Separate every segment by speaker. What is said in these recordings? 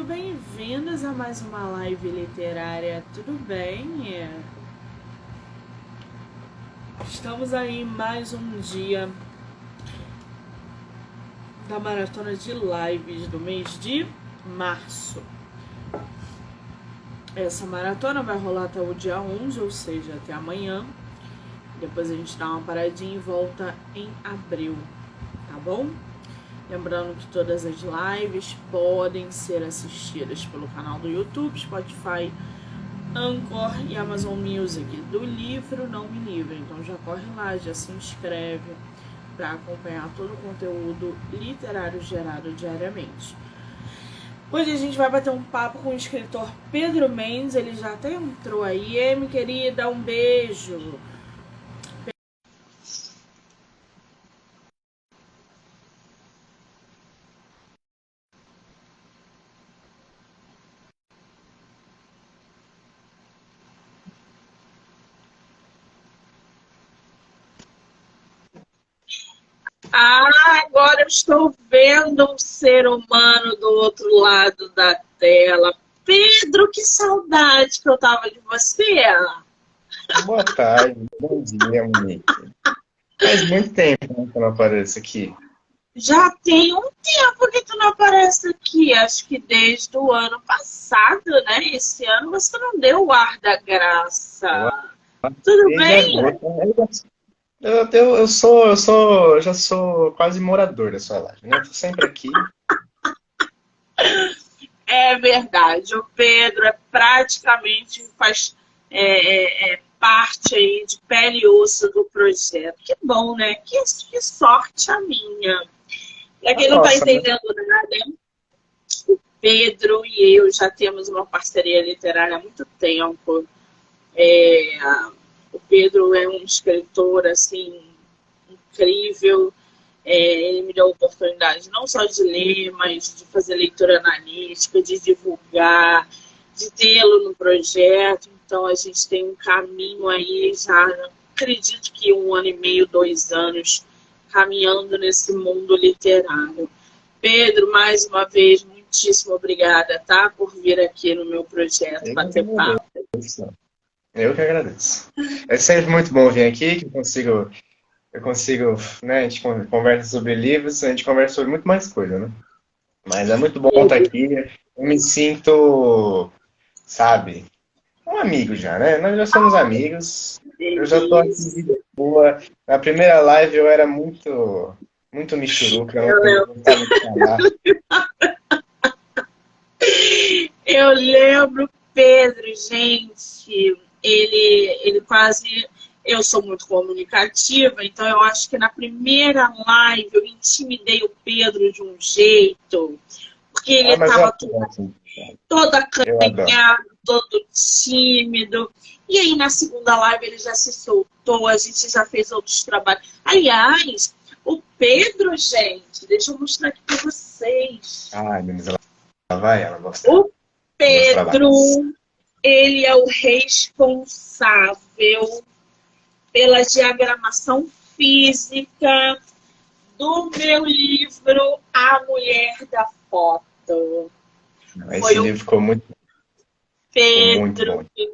Speaker 1: sejam bem-vindos a mais uma live literária, tudo bem? Estamos aí em mais um dia da maratona de lives do mês de março. Essa maratona vai rolar até o dia 11, ou seja, até amanhã. Depois a gente dá uma paradinha e volta em abril, tá bom? Lembrando que todas as lives podem ser assistidas pelo canal do YouTube, Spotify, Anchor e Amazon Music do Livro Não Me Livre. Então já corre lá, já se inscreve para acompanhar todo o conteúdo literário gerado diariamente. Hoje a gente vai bater um papo com o escritor Pedro Mendes, ele já até entrou aí. Ei, minha querida, um beijo! Agora eu estou vendo um ser humano do outro lado da tela. Pedro, que saudade que eu tava de você.
Speaker 2: Boa tarde, bom dia, Monique. Faz muito tempo, né, que eu não apareço aqui.
Speaker 1: Já tem um tempo que tu não aparece aqui, acho que desde o ano passado, né? Esse ano você não deu o ar da graça. Tudo
Speaker 2: Desde
Speaker 1: bem?
Speaker 2: agosto, eu já sou quase morador da sua live, né? Tô sempre aqui.
Speaker 1: É verdade, o Pedro faz parte aí de pele e osso do projeto. Que bom, né? Que sorte a minha. Pra quem não tá
Speaker 2: Nossa,
Speaker 1: entendendo nada, o Pedro e eu já temos uma parceria literária há muito tempo. O Pedro é um escritor, assim, incrível. Ele me deu a oportunidade não só de ler, mas de fazer leitura analítica, de divulgar, de tê-lo no projeto. Então, a gente tem um caminho aí, já acredito que 1 ano e meio, 2 anos, caminhando nesse mundo literário. Pedro, mais uma vez, muitíssimo obrigada, tá? Por vir aqui no meu projeto
Speaker 2: eu que
Speaker 1: bater papo.
Speaker 2: agradeço. Eu que agradeço. É sempre muito bom vir aqui, que eu consigo, né? A gente conversa sobre livros, a gente conversa sobre muito mais coisa, né? Mas é muito bom estar aqui. Eu me sinto, sabe, um amigo já, né? Nós já somos amigos. Eu já tô aqui
Speaker 1: Delícia.
Speaker 2: de boa. Na primeira live eu era muito michuruca, eu
Speaker 1: Eu
Speaker 2: não
Speaker 1: lembro.
Speaker 2: gostava de falar.
Speaker 1: Eu lembro, Pedro, gente, ele quase. Eu sou muito comunicativa, então eu acho que na primeira live eu intimidei o Pedro de um jeito, porque ele
Speaker 2: Ah, mas eu
Speaker 1: estava
Speaker 2: adoro, assim,
Speaker 1: todo
Speaker 2: eu adoro.
Speaker 1: acanhado, todo tímido. E aí na segunda live ele já se soltou, a gente já fez outros trabalhos. Aliás, o Pedro, gente, deixa eu mostrar aqui para vocês.
Speaker 2: Ai, mas ela vai, ela gosta
Speaker 1: O
Speaker 2: dos meus trabalhos.
Speaker 1: Pedro, ele é o responsável pela diagramação física do meu livro A Mulher da Foto. Foi
Speaker 2: Esse
Speaker 1: o
Speaker 2: livro ficou muito bom.
Speaker 1: Pedro que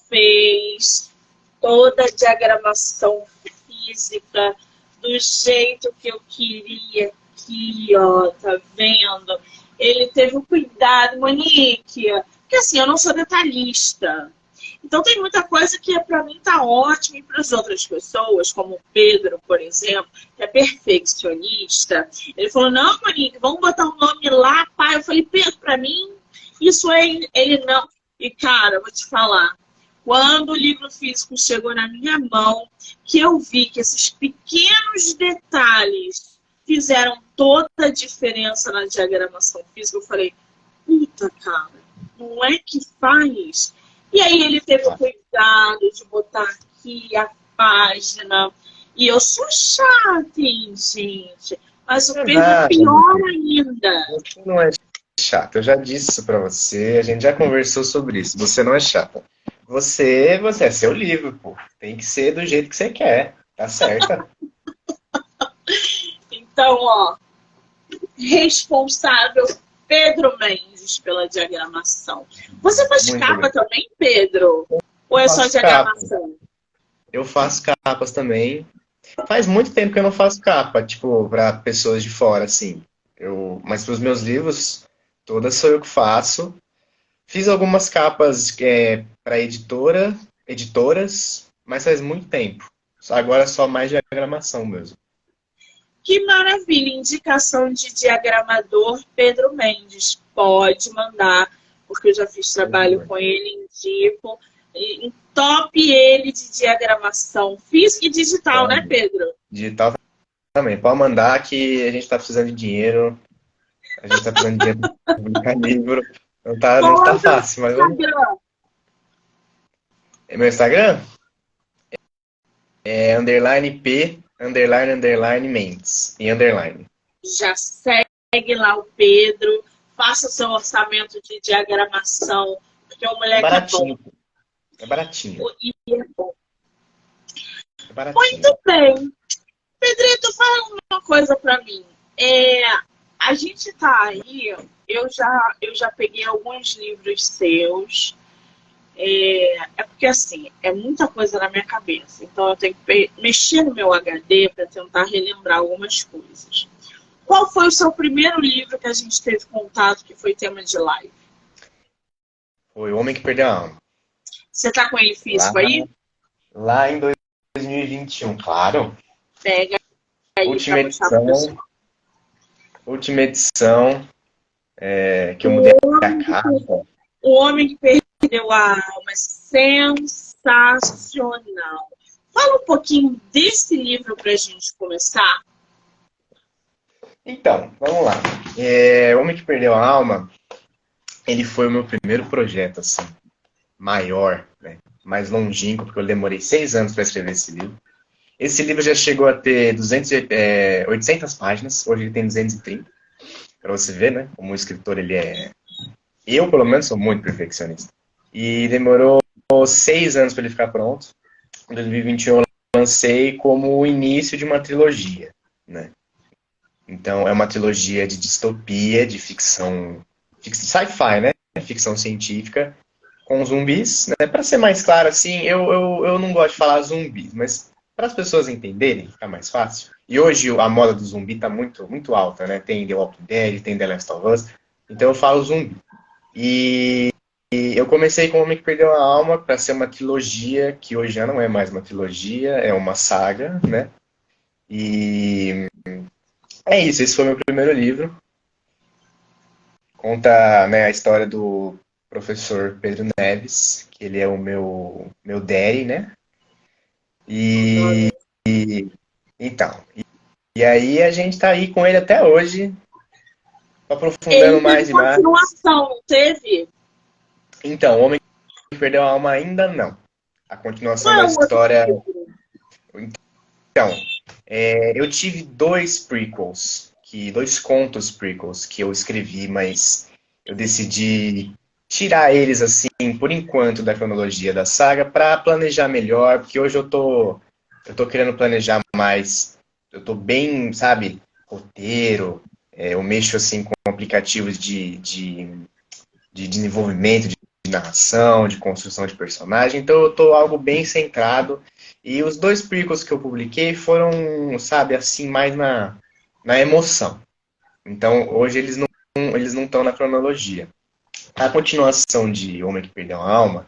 Speaker 1: fez toda a diagramação física do jeito que eu queria aqui, ó, tá vendo? Ele teve um cuidado, Monique, porque assim, eu não sou detalhista. Então tem muita coisa que para mim tá ótimo e para as outras pessoas, como o Pedro, por exemplo, que é perfeccionista. Ele falou, não, Monique, vamos botar um nome lá, pai. Eu falei, Pedro, para mim, isso é ele não. E, cara, eu vou te falar, quando o livro físico chegou na minha mão, que eu vi que esses pequenos detalhes fizeram toda a diferença na diagramação física, eu falei, puta, cara, não é que faz? E aí ele teve o cuidado de botar aqui a página. E eu sou chata, hein, gente? Mas o Pedro é
Speaker 2: Nada,
Speaker 1: pior ainda.
Speaker 2: você não é chata. Eu já disse isso pra você, a gente já conversou sobre isso. Você não é chata. Você é seu livro, pô. Tem que ser do jeito que você quer. Tá certa.
Speaker 1: Então, ó, responsável Pedro Mendes. Mendes pela diagramação. Você faz
Speaker 2: Muito
Speaker 1: capa
Speaker 2: obrigado.
Speaker 1: também, Pedro? Ou é
Speaker 2: Eu
Speaker 1: só
Speaker 2: faço capa.
Speaker 1: diagramação?
Speaker 2: Eu faço capas também. Faz muito tempo que eu não faço capa, tipo, para pessoas de fora, assim. Mas para os meus livros, todas sou eu que faço. Fiz algumas capas para editoras, mas faz muito tempo. Agora é só mais diagramação mesmo.
Speaker 1: Que maravilha! Indicação de diagramador Pedro Mendes. Pode mandar, porque eu já fiz trabalho com ele, indico. Top ele de diagramação física e digital, né, Pedro?
Speaker 2: Digital também. Pode mandar que a gente está precisando de dinheiro. A gente está precisando de dinheiro para publicar livro. Não tá
Speaker 1: Qual é o
Speaker 2: fácil, mas vamos.
Speaker 1: Instagram?
Speaker 2: Meu Instagram é _P, Mendes. E underline.
Speaker 1: Já segue lá o Pedro, faça seu orçamento de diagramação, porque o
Speaker 2: É
Speaker 1: moleque é bom.
Speaker 2: baratinho. É baratinho.
Speaker 1: E é bom.
Speaker 2: É baratinho.
Speaker 1: Muito bem. Pedrito, fala uma coisa pra mim. A gente tá aí, eu já peguei alguns livros seus. Porque assim, é muita coisa na minha cabeça. Então eu tenho que mexer no meu HD para tentar relembrar algumas coisas. Qual foi o seu primeiro livro que a gente teve contato que foi tema de live?
Speaker 2: Foi O Homem que Perdeu a Alma.
Speaker 1: Você tá com ele físico aí?
Speaker 2: Lá em 2021, claro.
Speaker 1: Pega aí
Speaker 2: Última
Speaker 1: pra mostrar pro
Speaker 2: edição.
Speaker 1: pessoal.
Speaker 2: Última edição. Que eu mudei a capa.
Speaker 1: O Homem que Perdeu a Alma. Sensacional. Fala um pouquinho desse livro pra gente começar.
Speaker 2: Então, vamos lá. O Homem que Perdeu a Alma, ele foi o meu primeiro projeto, assim, maior, né? Mais longínquo, porque eu demorei 6 anos para escrever esse livro. Esse livro já chegou a ter 800 páginas, hoje ele tem 230, para você ver, né? Como escritor ele é... Eu, pelo menos, sou muito perfeccionista. E demorou 6 anos para ele ficar pronto. Em 2021 eu lancei como o início de uma trilogia, né? Então, é uma trilogia de distopia, de ficção sci-fi, né? Ficção científica, com zumbis, né? Para ser mais claro, assim, eu não gosto de falar zumbis, mas para as pessoas entenderem, fica mais fácil. E hoje a moda do zumbi está muito, muito alta, né? Tem The Walking Dead, tem The Last of Us, então eu falo zumbi. E eu comecei com O Homem que Perdeu a Alma para ser uma trilogia, que hoje já não é mais uma trilogia, é uma saga, né? E é isso, esse foi meu primeiro livro. Conta, né, a história do professor Pedro Neves, que ele é o meu daddy, né? E então, e aí a gente tá aí com ele até hoje, aprofundando
Speaker 1: Ele
Speaker 2: mais
Speaker 1: teve
Speaker 2: e mais.
Speaker 1: continuação, não teve?
Speaker 2: Então, O Homem que Perdeu a Alma ainda não. A continuação
Speaker 1: Qual
Speaker 2: da
Speaker 1: é o outro
Speaker 2: história.
Speaker 1: livro?
Speaker 2: Então, eu tive dois contos prequels que eu escrevi, mas eu decidi tirar eles assim, por enquanto, da cronologia da saga para planejar melhor, porque hoje eu tô querendo planejar mais. Eu tô bem, sabe, roteiro, eu mexo assim com aplicativos de desenvolvimento, de narração, de construção de personagem, então eu tô algo bem centrado. E os dois prequels que eu publiquei foram, sabe, assim, mais na emoção. Então, hoje eles não estão na cronologia. A continuação de Homem que Perdeu a Alma,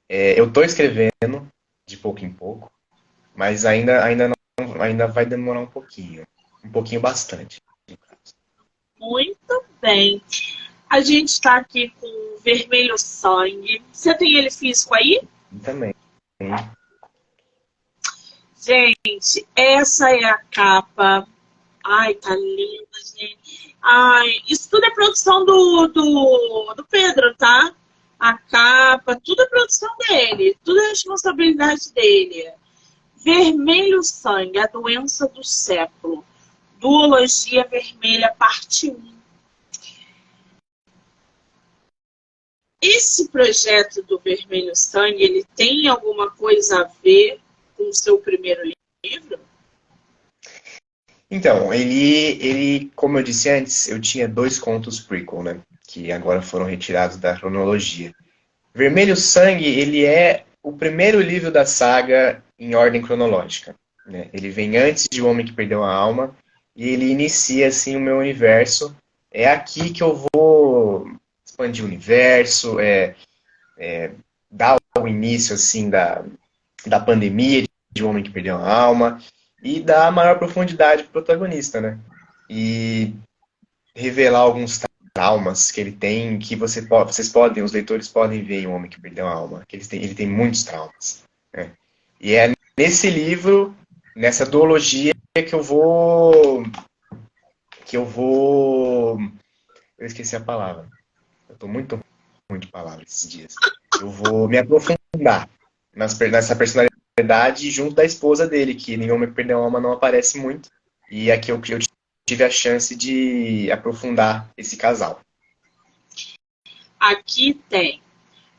Speaker 2: eu estou escrevendo de pouco em pouco, mas ainda vai demorar um pouquinho bastante.
Speaker 1: Muito bem. A gente está aqui com o Vermelho Sangue. Você tem ele físico aí?
Speaker 2: E também.
Speaker 1: Gente, essa é a capa. Ai, tá linda, gente. Ai, isso tudo é produção do Pedro, tá? A capa, tudo é produção dele. Tudo é responsabilidade dele. Vermelho Sangue, a doença do século. Duologia Vermelha, parte 1. Esse projeto do Vermelho Sangue, ele tem alguma coisa a ver com o seu primeiro livro?
Speaker 2: Então, ele, como eu disse antes, eu tinha dois contos prequel, né? que agora foram retirados da cronologia. Vermelho Sangue, ele é o primeiro livro da saga em ordem cronológica, né? Ele vem antes de O Homem que Perdeu a Alma e ele inicia assim o meu universo. É aqui que eu vou expandir o universo, dar o início assim da pandemia de O Homem que Perdeu a Alma e dar maior profundidade pro protagonista, né? E revelar alguns traumas que ele tem, que os leitores podem ver em O Homem que Perdeu a Alma, que ele tem muitos traumas, né? E é nesse livro, nessa duologia eu esqueci a palavra. Eu tô muito ruim de palavras esses dias. Eu vou me aprofundar nessa personalidade junto da esposa dele, que em Homem que Perdeu a Alma não aparece muito. E aqui eu tive a chance de aprofundar esse casal.
Speaker 1: Aqui tem.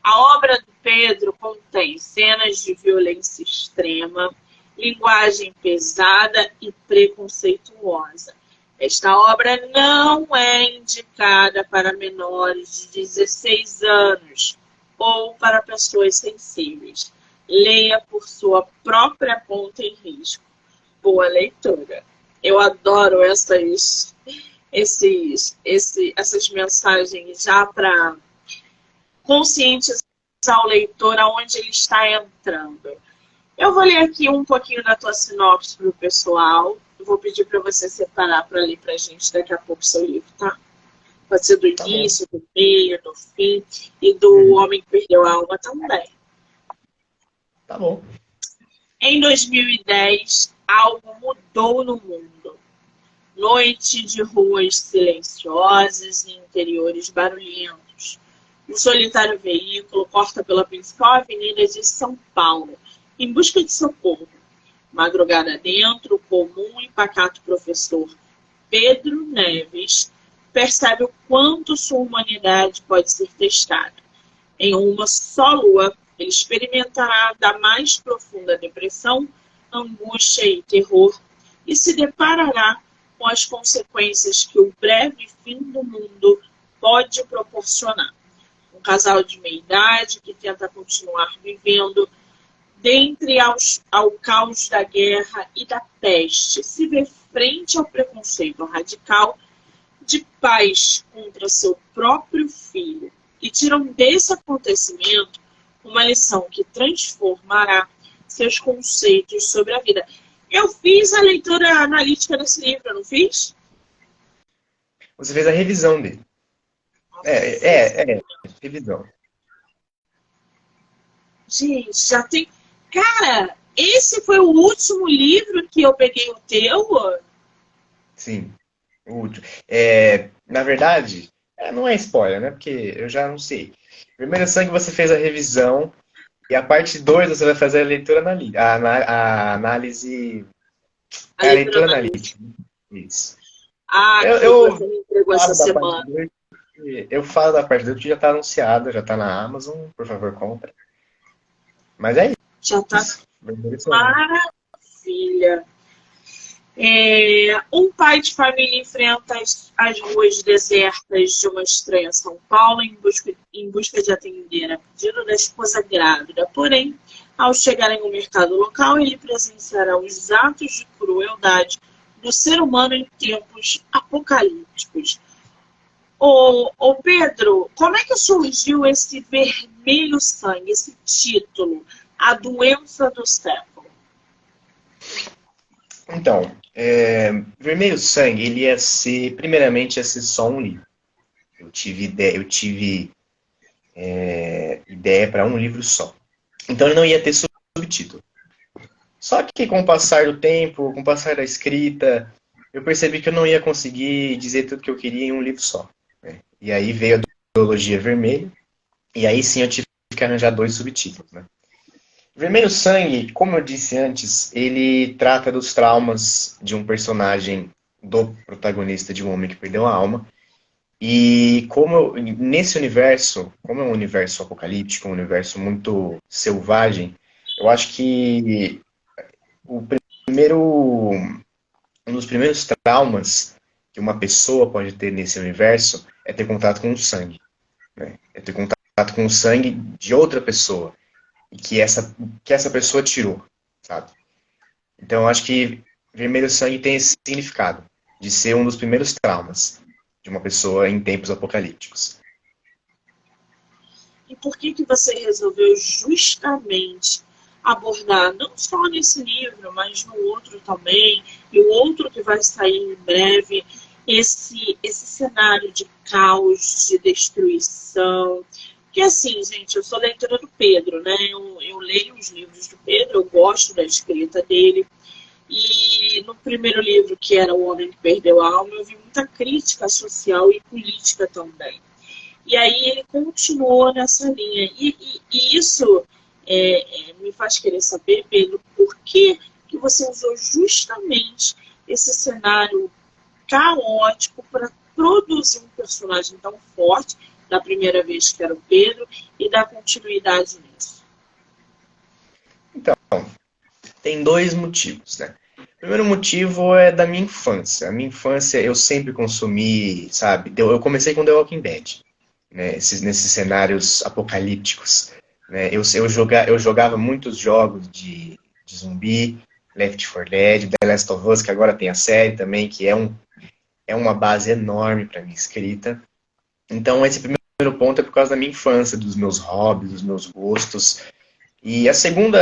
Speaker 1: A obra do Pedro contém cenas de violência extrema, linguagem pesada e preconceituosa. Esta obra não é indicada para menores de 16 anos ou para pessoas sensíveis. Leia por sua própria conta em risco. Boa leitura. Eu adoro essas mensagens já para conscientizar o leitor aonde ele está entrando. Eu vou ler aqui um pouquinho da tua sinopse para o pessoal. Eu vou pedir para você separar para ler para a gente daqui a pouco o seu livro, tá? Pode ser do início, do meio, do fim e do Homem que Perdeu a Alma também.
Speaker 2: Tá bom.
Speaker 1: Em 2010, algo mudou no mundo. Noite de ruas silenciosas e interiores barulhentos. Um solitário veículo corta pela principal avenida de São Paulo, em busca de socorro. Madrugada dentro, o comum e pacato professor Pedro Neves percebe o quanto sua humanidade pode ser testada. Em uma só lua, ele experimentará da mais profunda depressão, angústia e terror e se deparará com as consequências que o breve fim do mundo pode proporcionar. Um casal de meia-idade que tenta continuar vivendo dentre ao caos da guerra e da peste, se vê frente ao preconceito radical de pais contra seu próprio filho e tiram desse acontecimento uma lição que transformará seus conceitos sobre a vida. Eu fiz a leitura analítica desse livro, não fiz?
Speaker 2: Você fez a revisão dele. Revisão.
Speaker 1: Gente, já tem... Cara, esse foi o último livro que eu peguei o teu?
Speaker 2: Sim, o último. Na verdade, não é spoiler, né? Porque eu já não sei. Primeiro Sangue você fez a revisão e a parte 2 você vai fazer a leitura analítica. A análise...
Speaker 1: A
Speaker 2: leitura analítica. Isso.
Speaker 1: Você me entregou essa semana.
Speaker 2: Eu falo da parte 2 que já está anunciada, já está na Amazon, por favor, compra. Mas é isso.
Speaker 1: Já está maravilha. Um pai de família enfrenta as ruas desertas de uma estranha São Paulo em busca de atender a pedido da esposa grávida. Porém, ao chegar em um mercado local, ele presenciará os atos de crueldade do ser humano em tempos apocalípticos. Ô Pedro, como é que surgiu esse Vermelho Sangue, esse título, A Doença do Século?
Speaker 2: Então, Vermelho Sangue, ele primeiramente ia ser só um livro. Eu tive ideia para um livro só. Então ele não ia ter subtítulo. Só que com o passar do tempo, com o passar da escrita, eu percebi que eu não ia conseguir dizer tudo que eu queria em um livro só, né? E aí veio a duologia vermelha, e aí sim eu tive que arranjar 2 subtítulos, né? Vermelho Sangue, como eu disse antes, ele trata dos traumas de um personagem, do protagonista de Um Homem que Perdeu a Alma. E nesse universo, como é um universo apocalíptico, um universo muito selvagem, eu acho que um dos primeiros traumas que uma pessoa pode ter nesse universo é ter contato com o sangue, né? É ter contato com o sangue de outra pessoa e que essa pessoa tirou, sabe? Então, eu acho que vermelho sangue tem esse significado de ser um dos primeiros traumas de uma pessoa em tempos apocalípticos.
Speaker 1: E por que você resolveu justamente abordar, não só nesse livro, mas no outro também, e o outro que vai sair em breve, esse cenário de caos, de destruição? Porque assim, gente, eu sou leitora do Pedro, né? Eu leio os livros do Pedro, eu gosto da escrita dele. E no primeiro livro, que era O Homem que Perdeu a Alma, eu vi muita crítica social e política também. E aí ele continuou nessa linha. E isso me faz querer saber, Pedro, por que você usou justamente esse cenário caótico para produzir um personagem tão forte, da primeira vez que era o Pedro, e dar continuidade nisso.
Speaker 2: Então, tem dois motivos, né? O primeiro motivo é da minha infância. A minha infância eu sempre consumi, sabe? Eu comecei com The Walking Dead, né? Nesses cenários apocalípticos, né? Eu jogava muitos jogos de zumbi, Left 4 Dead, The Last of Us, que agora tem a série também, que é uma base enorme para minha escrita. Então, esse primeiro ponto é por causa da minha infância, dos meus hobbies, dos meus gostos. E o segundo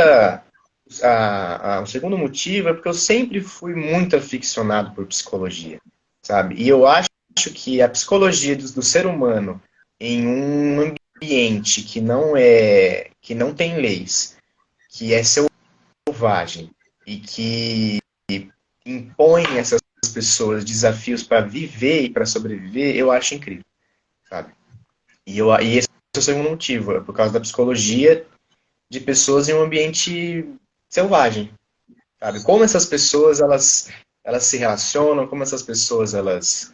Speaker 2: motivo é porque eu sempre fui muito aficionado por psicologia, sabe? E eu acho que a psicologia do ser humano em um ambiente que não tem leis, que é selvagem e que impõe essas pessoas desafios para viver e para sobreviver, eu acho incrível, sabe? E esse é o segundo motivo, é por causa da psicologia de pessoas em um ambiente selvagem, sabe? Como essas pessoas elas se relacionam, como essas pessoas elas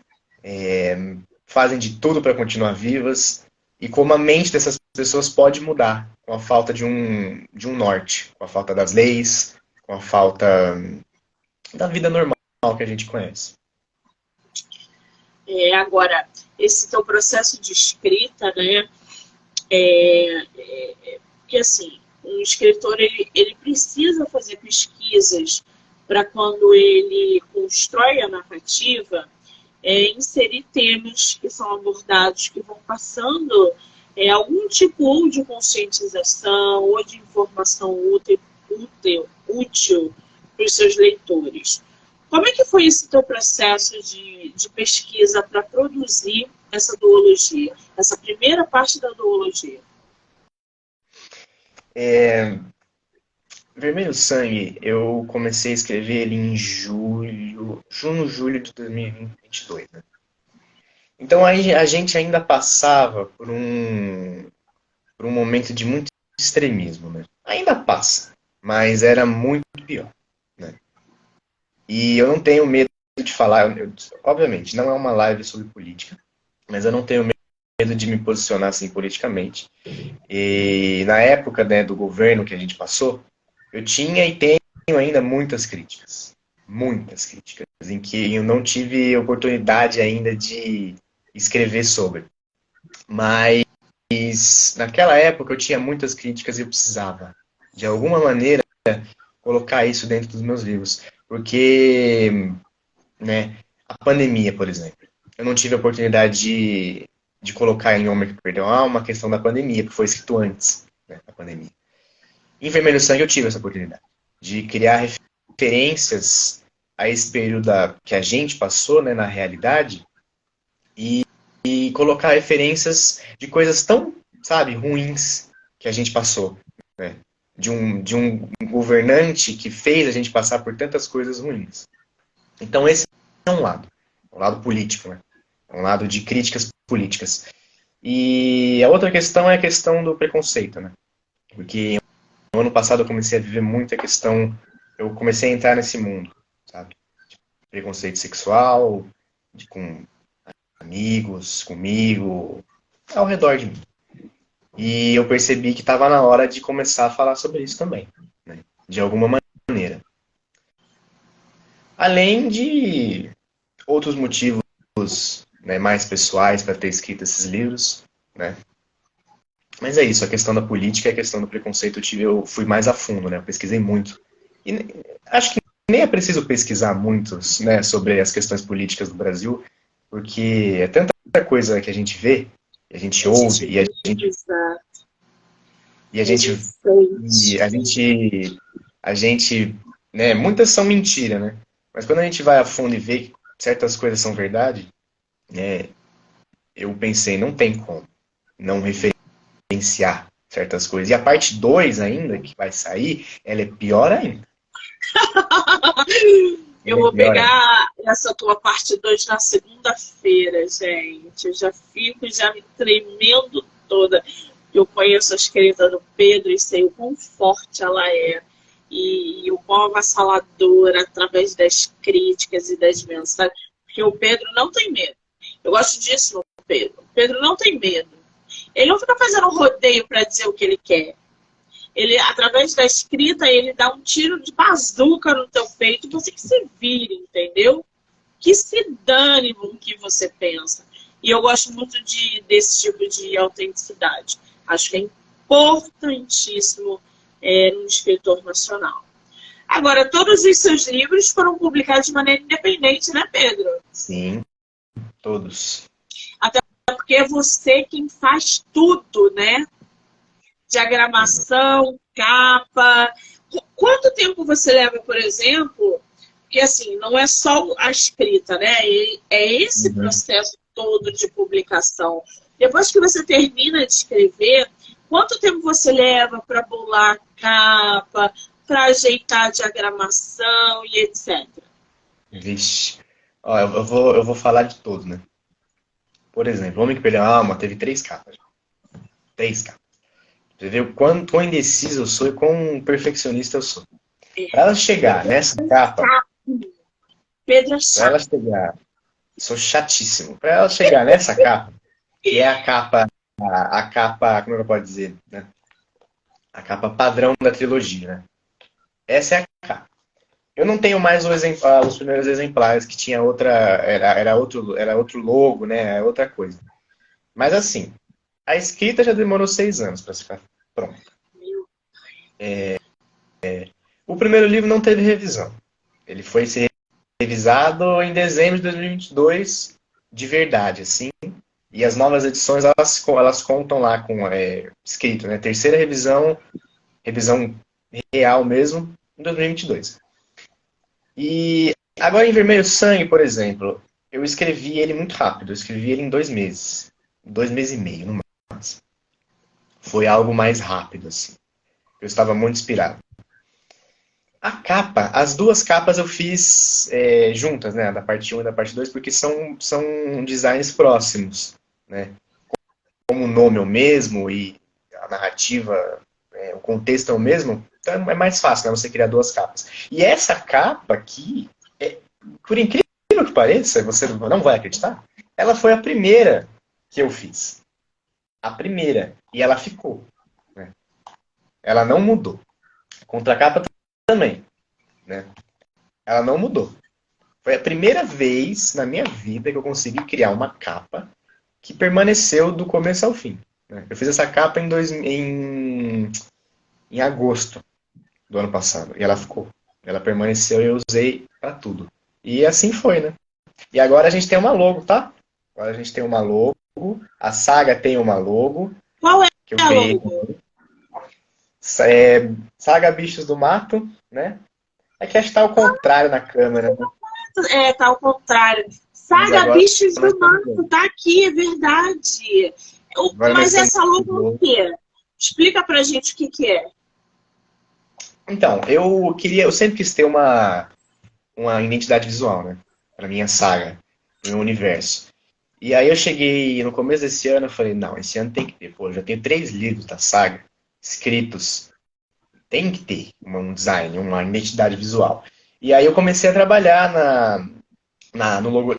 Speaker 2: fazem de tudo para continuar vivas e como a mente dessas pessoas pode mudar com a falta de um norte, com a falta das leis, com a falta da vida normal que a gente conhece.
Speaker 1: Agora, esse teu processo de escrita, né? Porque assim, um escritor ele precisa fazer pesquisas para quando ele constrói a narrativa, inserir temas que são abordados, que vão passando algum tipo ou de conscientização ou de informação útil para os seus leitores. Como é que foi esse teu processo de pesquisa para produzir essa duologia, essa primeira parte da duologia?
Speaker 2: Vermelho Sangue, eu comecei a escrever ele em julho de 2022, né? Então aí a gente ainda passava por um momento de muito extremismo, né? Ainda passa, mas era muito pior, né? E eu não tenho medo de falar, obviamente, não é uma live sobre política, mas eu não tenho medo de me posicionar assim politicamente. E na época, né, do governo que a gente passou, eu tinha e tenho ainda muitas críticas, em que eu não tive oportunidade ainda de escrever sobre. Mas naquela época eu tinha muitas críticas e eu precisava, de alguma maneira, colocar isso dentro dos meus livros. Porque, né, a pandemia, por exemplo, eu não tive a oportunidade de colocar em Homem que Perdeu a Alma a questão da pandemia, que foi escrito antes, né, da pandemia. Em Vermelho Sangue eu tive essa oportunidade de criar referências a esse período que a gente passou, né, na realidade e colocar referências de coisas tão, sabe, ruins que a gente passou, né? De um governante que fez a gente passar por tantas coisas ruins. Então esse é um lado político, né? Um lado de críticas políticas. E a outra questão é a questão do preconceito, né? Porque no ano passado eu comecei a viver muita questão, eu comecei a entrar nesse mundo, sabe? De preconceito sexual, com amigos, comigo, ao redor de mim. E eu percebi que estava na hora de começar a falar sobre isso também, né? De alguma maneira. Além de outros motivos, né, mais pessoais para ter escrito esses livros, né? Mas é isso, a questão da política e a questão do preconceito eu fui mais a fundo, né? Eu pesquisei muito. E acho que nem é preciso pesquisar muito, né, sobre as questões políticas do Brasil, porque é tanta coisa que a gente vê, a gente ouve e a gente, né, muitas são mentira, né? Mas quando a gente vai a fundo e vê que certas coisas são verdade, né, eu pensei, não tem como não referenciar certas coisas. E a parte 2 ainda, que vai sair, ela é pior ainda.
Speaker 1: Eu vou pegar essa tua parte 2 na segunda-feira, gente. Eu já fico já me tremendo toda. Eu conheço a escrita do Pedro e sei o quão forte ela é. E o quão avassaladora através das críticas e das mensagens. Porque o Pedro não tem medo. Eu gosto disso no Pedro. O Pedro não tem medo. Ele não fica fazendo um rodeio para dizer o que ele quer. Ele, através da escrita, ele dá um tiro de bazuca no teu peito e você que se vire, entendeu? Que se dane no que você pensa. E eu gosto muito desse tipo de autenticidade. Acho que é importantíssimo no escritor nacional. Agora, todos os seus livros foram publicados de maneira independente, né, Pedro?
Speaker 2: Sim, todos.
Speaker 1: Até porque é você quem faz tudo, né? Diagramação, capa. Quanto tempo você leva, por exemplo? Porque assim, não é só a escrita, né? É esse processo todo de publicação. Depois que você termina de escrever, quanto tempo você leva para bolar a capa, para ajeitar a diagramação e etc?
Speaker 2: Vixe. Ó, eu vou falar de todos, né? Por exemplo, O Homem que Perdeu a Alma teve 3 capas. 3 capas. Você vê o quão indeciso eu sou e quão perfeccionista eu sou. Para ela chegar nessa capa,
Speaker 1: Pedro é
Speaker 2: para ela chegar, sou chatíssimo. Para ela chegar nessa capa, que é a capa, como eu posso dizer, né? A capa padrão da trilogia, né? Essa é a capa. Eu não tenho mais os primeiros exemplares que tinha era outro logo, né? Outra coisa. Mas assim, a escrita já demorou 6 anos para ficar pronta. O primeiro livro não teve revisão. Ele foi ser revisado em dezembro de 2022, de verdade, assim. E as novas edições, elas contam lá com escrito, né? Terceira revisão real mesmo, em 2022. E agora em Vermelho Sangue, por exemplo, eu escrevi ele muito rápido. Eu escrevi ele em 2 meses. 2 meses e meio, no máximo. Foi algo mais rápido, assim. Eu estava muito inspirado. A capa, as 2 capas eu fiz juntas, né? Da parte 1 e da parte 2, porque são designs próximos, né? Como o nome é o mesmo e a narrativa, o contexto é o mesmo, então é mais fácil, né? Você criar 2 capas. E essa capa aqui, por incrível que pareça, você não vai acreditar, ela foi a primeira que eu fiz. A primeira. E ela ficou. Né? Ela não mudou. Contracapa também. Né? Ela não mudou. Foi a primeira vez na minha vida que eu consegui criar uma capa que permaneceu do começo ao fim. Né? Eu fiz essa capa em agosto do ano passado. E ela ficou. Ela permaneceu e eu usei pra tudo. E assim foi, né? E agora a gente tem uma logo, tá? Agora a gente tem uma logo. A saga tem uma logo.
Speaker 1: Qual é
Speaker 2: que eu
Speaker 1: a
Speaker 2: criei.
Speaker 1: logo?
Speaker 2: Saga Bichos do Mato, né? É que acho que tá ao contrário na câmera, né?
Speaker 1: Tá ao contrário. Saga Bichos do Mato, tá aqui, é verdade. Mas essa logo é o quê? Explica pra gente o que é.
Speaker 2: Então, eu sempre quis ter uma identidade visual, né? Pra minha saga, pro meu universo. E aí eu cheguei no começo desse ano e falei, não, esse ano tem que ter. Pô, eu já tenho 3 livros da saga escritos. Tem que ter um design, uma identidade visual. E aí eu comecei a trabalhar no logo.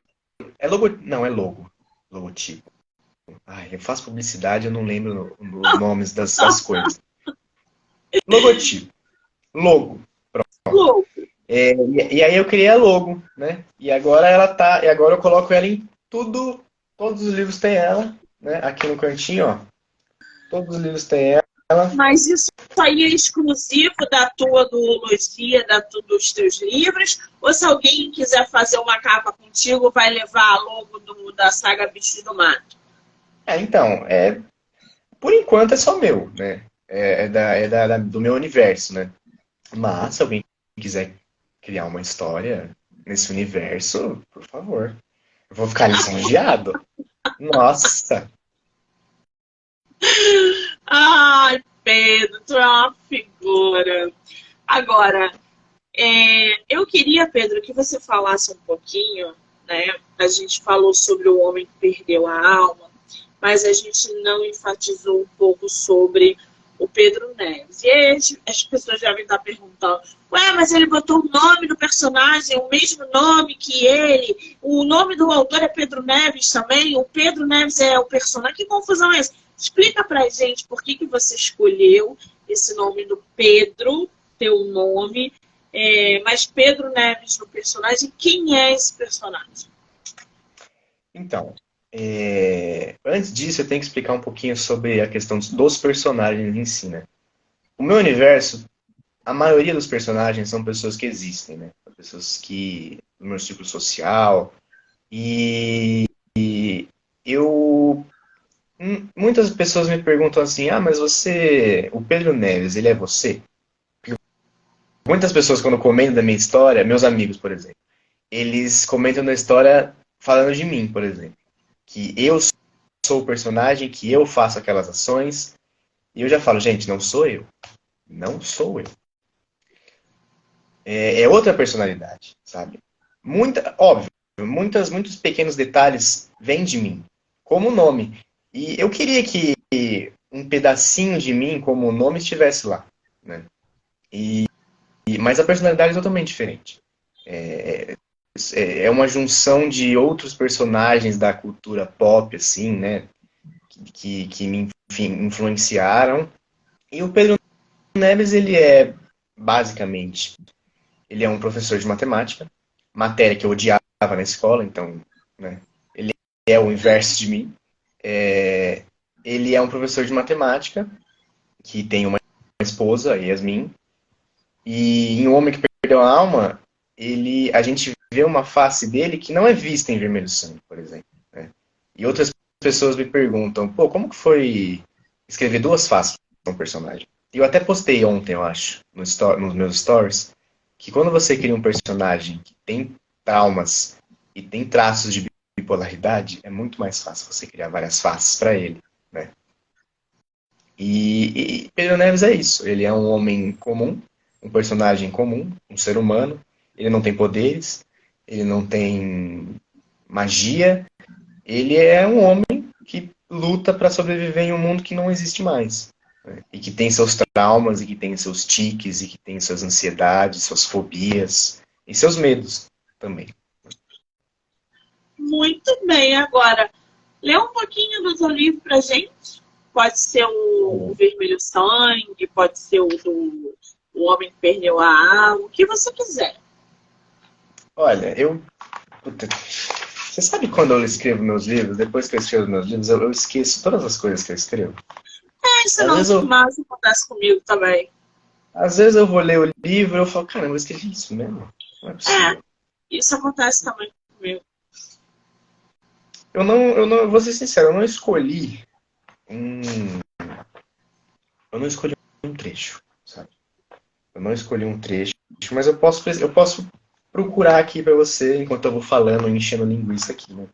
Speaker 2: Não, é logo. Logotipo. Ai, eu faço publicidade, eu não lembro os nomes das coisas. Logotipo. Logo. Pronto. E aí eu criei a logo, né? E agora ela tá. E agora eu coloco ela em tudo Todos os livros têm ela, né? Aqui no cantinho, ó. Todos os livros têm ela.
Speaker 1: Mas isso aí é exclusivo da tua duologia, dos teus livros? Ou se alguém quiser fazer uma capa contigo, vai levar a logo da saga Bichos do Mato?
Speaker 2: Então, por enquanto é só meu, né? Do meu universo, né? Mas se alguém quiser criar uma história nesse universo, por favor. Eu vou ficar lisonjeado. Nossa!
Speaker 1: Ai, Pedro, tu é uma figura. Agora, eu queria, Pedro, que você falasse um pouquinho, né? A gente falou sobre o homem que perdeu a alma, mas a gente não enfatizou um pouco sobre o Pedro Neves. E aí as pessoas devem estar perguntando, ué, mas ele botou o nome do personagem, o mesmo nome que ele, o nome do autor é Pedro Neves também, o Pedro Neves é o personagem, que confusão é essa? Explica pra gente por que você escolheu esse nome do Pedro, teu nome, mas Pedro Neves no personagem, quem é esse personagem?
Speaker 2: Então, antes disso eu tenho que explicar um pouquinho sobre a questão dos personagens em si, né? O meu universo, a maioria dos personagens são pessoas que existem, né? Pessoas que no meu círculo social e eu muitas pessoas me perguntam assim, mas o Pedro Neves, ele é você? Muitas pessoas quando comentam da minha história, meus amigos, por exemplo, eles comentam da história falando de mim, por exemplo, que eu sou o personagem, que eu faço aquelas ações, e eu já falo, gente, não sou eu. Não sou eu. É outra personalidade, sabe? Óbvio, muitos pequenos detalhes vêm de mim, como o nome. E eu queria que um pedacinho de mim, como o nome, estivesse lá, né? Mas a personalidade é totalmente diferente. É uma junção de outros personagens da cultura pop, assim, né? Que me influenciaram. E o Pedro Neves, ele é, basicamente, ele é um professor de matemática, matéria que eu odiava na escola, então, né? Ele é o inverso de mim. Ele é um professor de matemática que tem uma esposa, Yasmin, e em Um Homem que Perdeu a Alma, a gente vê uma face dele que não é vista em Vermelho Sangue, por exemplo, né? E outras pessoas me perguntam, pô, como que foi escrever duas faces para um personagem? E eu até postei ontem, eu acho, nos meus stories, que quando você cria um personagem que tem traumas e tem traços de bipolaridade, é muito mais fácil você criar várias faces para ele, né? E Pedro Neves é isso. Ele é um homem comum, um personagem comum, um ser humano. Ele não tem poderes, ele não tem magia. Ele é um homem que luta para sobreviver em um mundo que não existe mais, né? E que tem seus traumas, e que tem seus tiques, e que tem suas ansiedades, suas fobias e seus medos também.
Speaker 1: Muito bem, agora, lê um pouquinho do teu livro pra gente. Pode ser o Vermelho Sangue, pode ser o Homem que Perdeu a Alma, o que você quiser.
Speaker 2: Olha, você sabe quando eu escrevo meus livros? Depois que eu escrevo meus livros, eu esqueço todas as coisas que eu escrevo.
Speaker 1: Isso não, mas acontece comigo também.
Speaker 2: Às vezes eu vou ler o livro e eu falo, caramba, eu escrevi isso mesmo? Não é possível.
Speaker 1: Isso acontece também comigo.
Speaker 2: Eu vou ser sincero, eu não escolhi um trecho, sabe? Eu não escolhi um trecho, mas eu posso procurar aqui pra você enquanto eu vou falando, enchendo linguiça aqui, né?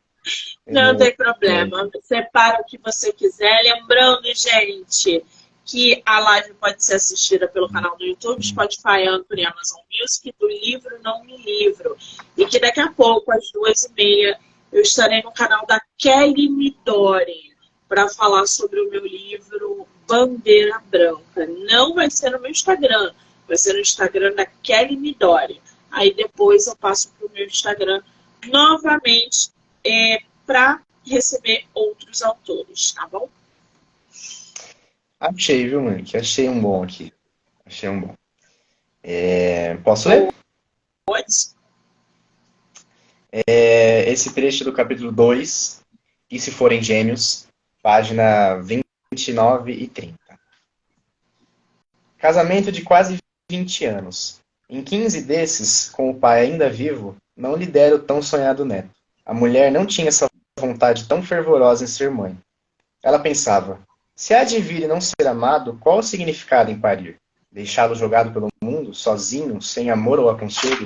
Speaker 1: Não tem problema. Separa o que você quiser. Lembrando, gente, que a live pode ser assistida pelo canal do YouTube, Spotify, Anchor e Amazon Music, do Livro Não Me Livro. E que daqui a pouco, às 2h30, eu estarei no canal da Kelly Midori para falar sobre o meu livro Bandeira Branca. Não vai ser no meu Instagram, vai ser no Instagram da Kelly Midori. Aí depois eu passo para o meu Instagram novamente para receber outros autores, tá bom?
Speaker 2: Achei, viu, Monique? Achei um bom aqui. Achei um bom. Posso ler?
Speaker 1: Pode.
Speaker 2: Esse trecho do capítulo 2, E se forem gêmeos, página 29 e 30. Casamento de quase 20 anos. Em 15 desses, com o pai ainda vivo, não lhe dera o tão sonhado neto. A mulher não tinha essa vontade tão fervorosa em ser mãe. Ela pensava, se há de vir e não ser amado, qual o significado em parir? Deixá-lo jogado pelo mundo, sozinho, sem amor ou aconchego?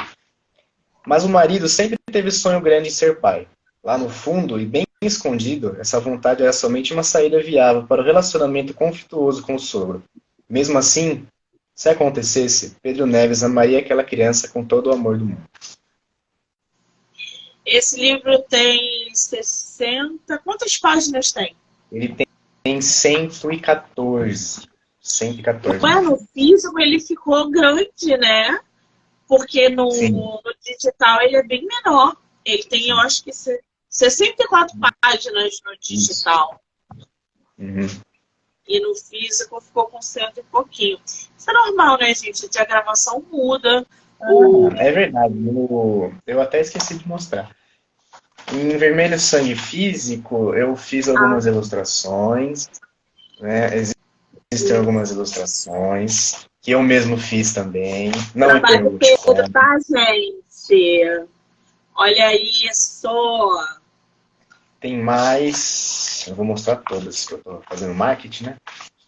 Speaker 2: Mas o marido sempre teve sonho grande em ser pai. Lá no fundo, e bem escondido, essa vontade era somente uma saída viável para o relacionamento conflituoso com o sogro. Mesmo assim, se acontecesse, Pedro Neves amaria aquela criança com todo o amor do mundo.
Speaker 1: Esse livro tem 60... Quantas páginas tem?
Speaker 2: Ele tem 114. 114.
Speaker 1: Ué, no físico ele ficou grande, né? Porque no digital ele é bem menor. Ele tem, eu acho que 64 páginas no digital.
Speaker 2: Uhum.
Speaker 1: E no físico ficou com 100 e pouquinho. Isso é normal, né, gente? A diagramação muda.
Speaker 2: É verdade. Eu até esqueci de mostrar. Em vermelho sangue físico, eu fiz algumas ilustrações. Né? Existem algumas ilustrações que eu mesmo fiz também. Não
Speaker 1: Trabalho todo, tá, gente? Olha isso!
Speaker 2: Tem mais. Eu vou mostrar todas, que eu tô fazendo marketing, né?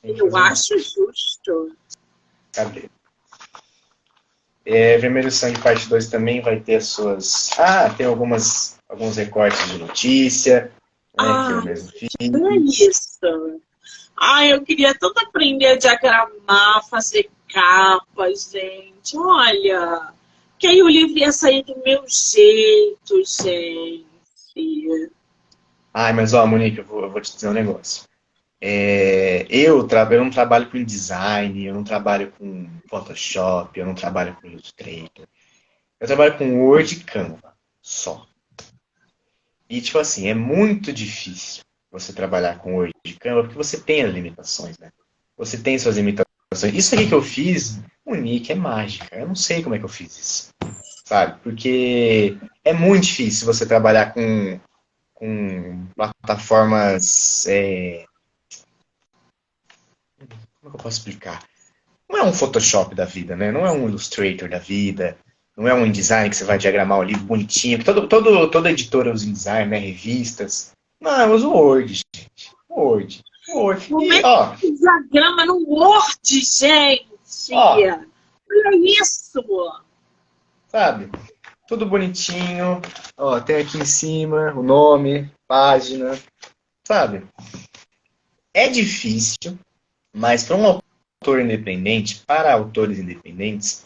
Speaker 1: Eu acho justo.
Speaker 2: Cadê? Vermelho Sangue Parte 2 também vai ter as suas... tem alguns recortes de notícia, né, que eu mesmo fiz.
Speaker 1: É isso. Eu queria tanto aprender a diagramar, fazer capas, gente. Olha, que aí o livro ia sair do meu jeito, gente.
Speaker 2: Mas Monique, eu vou te dizer um negócio. Eu não trabalho com design, eu não trabalho com Photoshop, eu não trabalho com Illustrator. Eu trabalho com Word e Canva, só. E, tipo assim, é muito difícil você trabalhar com Word e Canva, porque você tem as limitações, né? Você tem suas limitações. Isso aqui que eu fiz, Monique, é mágica. Eu não sei como é que eu fiz isso, sabe? Porque é muito difícil você trabalhar com plataformas... Como é que eu posso explicar? Não é um Photoshop da vida, né? Não é um Illustrator da vida. Não é um InDesign que você vai diagramar o livro bonitinho. Toda editora usa InDesign, né? Revistas. Não, eu uso Word, gente. Word.
Speaker 1: Como é que diagrama no Word, gente? Olha isso!
Speaker 2: Sabe? Tudo bonitinho. Tem aqui em cima o nome, página. Sabe? É difícil, mas para um autor independente, para autores independentes,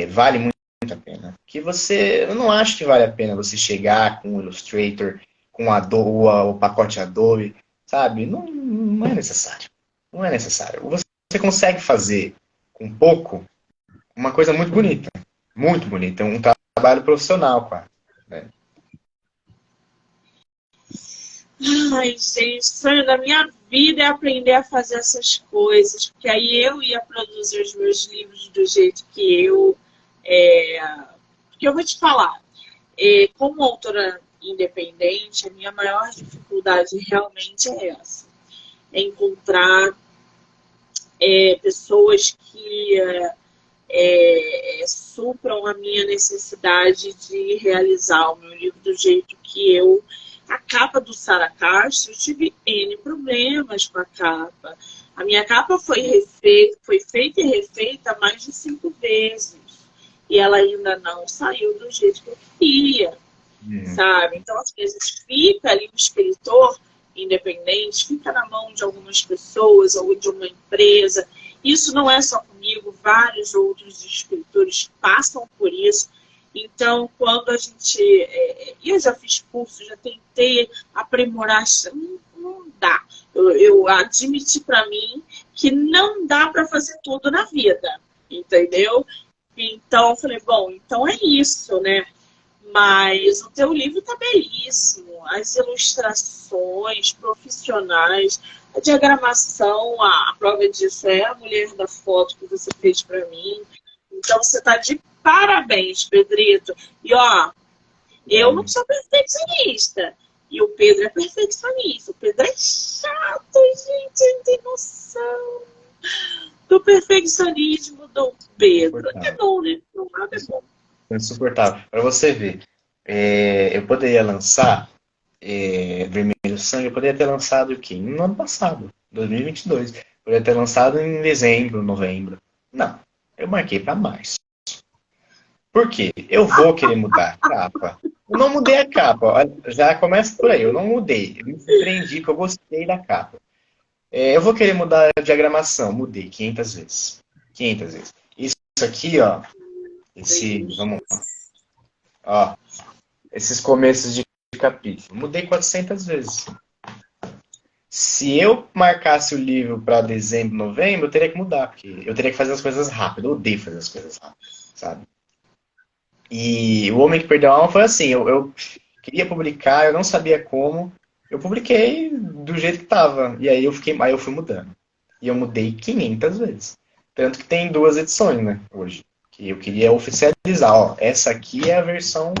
Speaker 2: vale muito a pena. Que eu não acho que vale a pena você chegar com o Illustrator, com o pacote Adobe, sabe? Não é necessário. Não é necessário. Você consegue fazer com pouco uma coisa muito bonita. Muito bonita. Um trabalho profissional, quase. Né?
Speaker 1: Ai, gente, o sonho da minha vida é aprender a fazer essas coisas, porque aí eu ia produzir os meus livros do jeito que eu... Porque eu vou te falar, como autora independente, a minha maior dificuldade realmente é essa. É encontrar pessoas que supram a minha necessidade de realizar o meu livro do jeito que eu... A capa do Sara Castro, eu tive N problemas com a capa. A minha capa foi feita e refeita mais de 5 vezes. E ela ainda não saiu do jeito que eu queria, sabe? Então, às vezes, fica ali o escritor independente, fica na mão de algumas pessoas ou de uma empresa. Isso não é só comigo, vários outros escritores passam por isso. Então, quando a gente... eu já fiz curso, já tentei aprimorar, não dá. Eu admiti para mim que não dá para fazer tudo na vida, entendeu? Então, eu falei, bom, então é isso, né? Mas o teu livro tá belíssimo. As ilustrações profissionais, a diagramação, a prova disso é a mulher da foto que você fez para mim. Então, você tá de parabéns, Pedrito. E, eu não sou perfeccionista. E o Pedro é perfeccionista. O Pedro é chato, gente, não tem noção do perfeccionismo do Pedro. É
Speaker 2: Insuportável.
Speaker 1: bom, né? Não nada é bom.
Speaker 2: Insuportável. Para você ver, eu poderia lançar Vermelho Sangue, eu poderia ter lançado o quê? No ano passado, 2022. Poderia ter lançado em dezembro, novembro. Não, eu marquei para março. Por quê? Eu vou querer mudar a capa. Eu não mudei a capa, já começa por aí. Eu não mudei. Eu me surpreendi que eu gostei da capa. Eu vou querer mudar a diagramação. Mudei 500 vezes. 500 vezes. Isso aqui, ó. Vamos lá. Ó, esses começos de capítulo. Mudei 400 vezes. Se eu marcasse o livro para dezembro, novembro, eu teria que mudar, porque eu teria que fazer as coisas rápido. Eu odeio fazer as coisas rápido, sabe? E O Homem que Perdeu a Alma foi assim, eu queria publicar, eu não sabia como, eu publiquei do jeito que tava, e aí eu fui mudando. E eu mudei 500 vezes. Tanto que tem 2 edições, né, hoje. Que eu queria oficializar, ó, essa aqui é a versão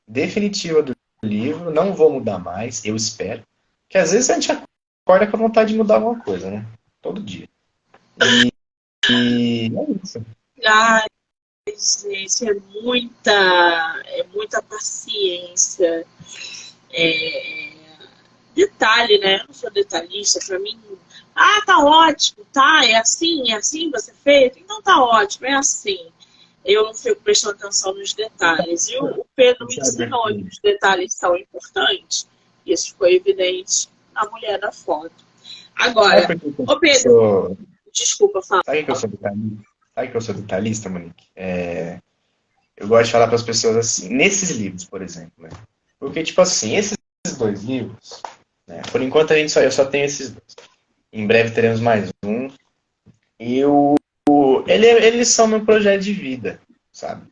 Speaker 2: definitiva do livro, não vou mudar mais, eu espero. Que às vezes a gente acorda com a vontade de mudar alguma coisa, né? Todo dia. E é isso.
Speaker 1: Ai, gente, é muita paciência. É, detalhe, né? Eu não sou detalhista, pra mim. Ah, tá ótimo, tá? É assim você fez? Então tá ótimo, é assim. Eu não fico prestando atenção nos detalhes. E o Pedro me ensinou que os detalhes são importantes. Isso ficou evidente na mulher da foto. Agora, ô Pedro, desculpa, fala.
Speaker 2: Sabe que eu sou detalhista? Sabe que eu sou detalhista, Monique? Eu gosto de falar para as pessoas assim, nesses livros, por exemplo, né? Porque, tipo assim, esses 2 livros, né? Por enquanto eu só tenho esses 2. Em breve teremos mais um. Eles são meu projeto de vida, sabe?